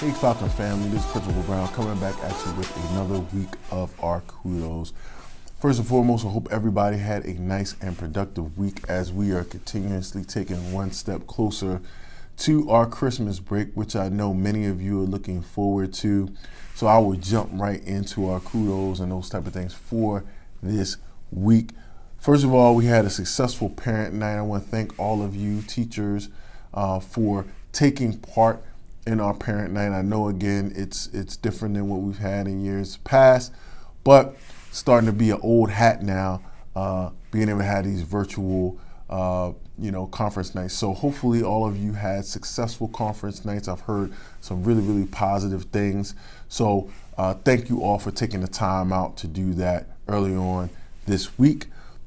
Hey Falcon family, this is Principal Brown coming back at you with another week of our kudos. First and foremost, I hope everybody had a nice and productive week as we are continuously taking one step closer to our Christmas break, which I know many of you are looking forward to. So I will jump right into our kudos and those type of things for this week. First of all, we had a successful parent night. I want to thank all of you teachers for taking part in our parent night. I know again it's different than what we've had in years past, but starting to be an old hat now, being able to have these virtual conference nights. So hopefully all of you had successful conference nights. I've heard some really positive things. So thank you all for taking the time out to do that early on this week.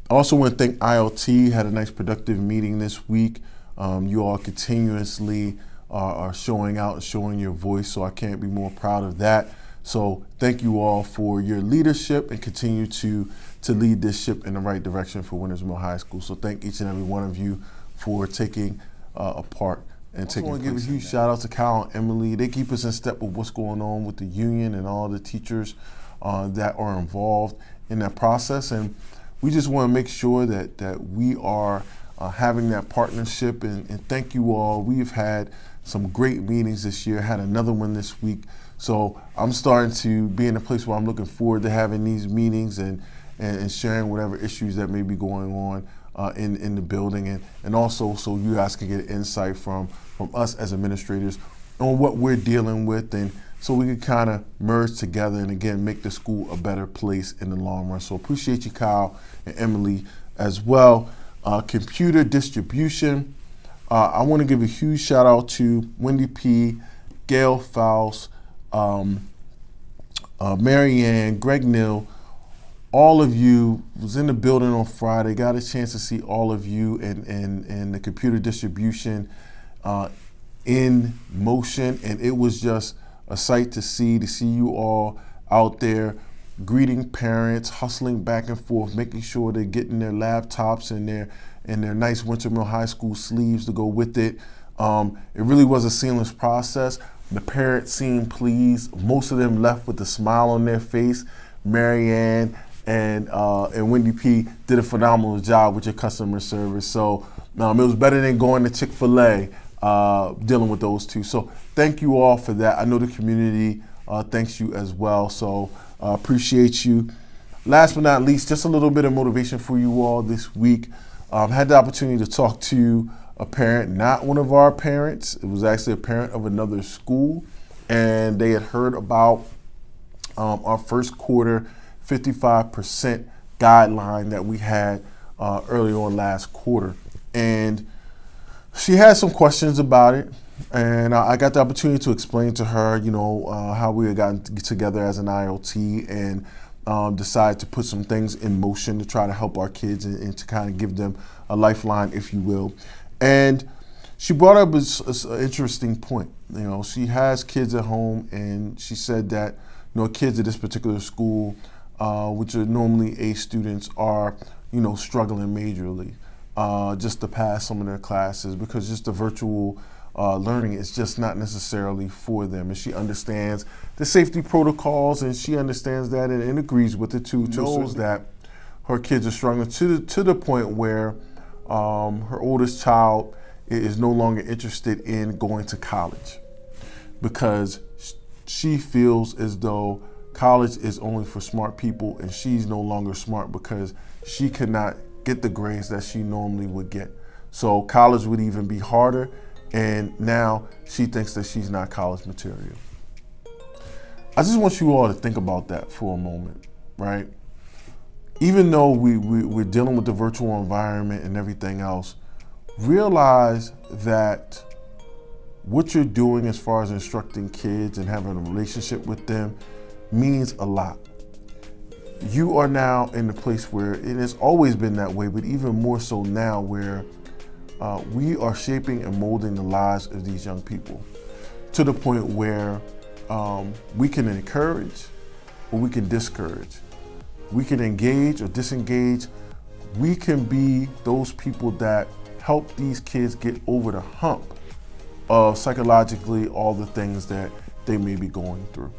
I also want to thank ILT, had a nice productive meeting this week. You all continuously are showing out and showing your voice, so I can't be more proud of that. So thank you all for your leadership and continue to lead this ship in the right direction for Winters Mill High School. So thank each and every one of you for taking a part and taking place. I want to give a huge shout out to Kyle and Emily. They keep us in step with what's going on with the union and all the teachers that are involved in that process. And we just want to make sure that we are having that partnership, and thank you all. We've had some great meetings this year, had another one this week. So I'm starting to be in a place where I'm looking forward to having these meetings and sharing whatever issues that may be going on in the building, and also so you guys can get insight from us as administrators on what we're dealing with, and so we can kind of merge together and again make the school a better place in the long run. So appreciate you, Kyle and Emily, as well. Computer distribution. I want to give a huge shout out to Wendy P, Gail Faust, Marianne, Greg Neal. All of you was in the building on Friday. Got a chance to see all of you and the computer distribution in motion, and it was just a sight to see you all out there greeting parents, hustling back and forth, making sure they're getting their laptops and their nice Winters Mill High School sleeves to go with it. It really was a seamless process. The parents seemed pleased. Most of them left with a smile on their face. Marianne and Wendy P did a phenomenal job with your customer service. So it was better than going to Chick-fil-A dealing with those two. So thank you all for that. I know the community thanks you as well. So appreciate you. Last but not least, just a little bit of motivation for you all this week. Had the opportunity to talk to a parent, not one of our parents. It was actually a parent of another school, and they had heard about our first quarter 55% guideline that we had early on last quarter. And she had some questions about it, and I got the opportunity to explain to her, how we had gotten together as an ILT and decided to put some things in motion to try to help our kids and to kind of give them a lifeline, if you will. And she brought up an interesting point. She has kids at home, and she said that, kids at this particular school, which are normally A students, are, struggling majorly just to pass some of their classes because just the virtual learning is just not necessarily for them. And she understands the safety protocols, and she understands that and agrees with it too. Knows that her kids are struggling to the point where her oldest child is no longer interested in going to college because she feels as though college is only for smart people, and she's no longer smart because she could not get the grades that she normally would get. So college would even be harder, and now she thinks that she's not college material. I just want you all to think about that for a moment, right? Even though we're dealing with the virtual environment and everything else, realize that what you're doing as far as instructing kids and having a relationship with them means a lot. You are now in the place where it has always been that way, but even more so now, where we are shaping and molding the lives of these young people to the point where we can encourage or we can discourage. We can engage or disengage. We can be those people that help these kids get over the hump of psychologically all the things that they may be going through.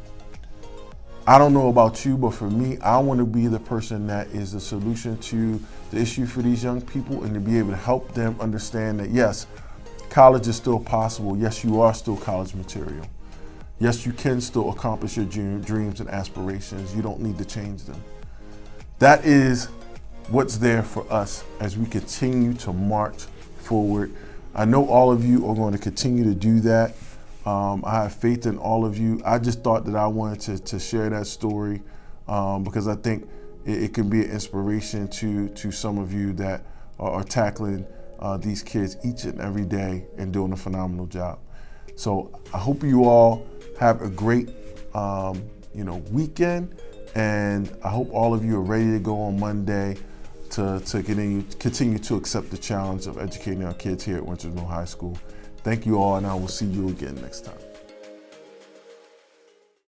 I don't know about you, but for me, I want to be the person that is the solution to the issue for these young people, and to be able to help them understand that yes, college is still possible. Yes, you are still college material. Yes, you can still accomplish your dreams and aspirations. You don't need to change them. That is what's there for us as we continue to march forward. I know all of you are going to continue to do that. I have faith in all of you. I just thought that I wanted to share that story because I think it can be an inspiration to some of you that are tackling these kids each and every day and doing a phenomenal job. So I hope you all have a great weekend, and I hope all of you are ready to go on Monday to continue to accept the challenge of educating our kids here at Wintersville High School. Thank you all, and I will see you again next time.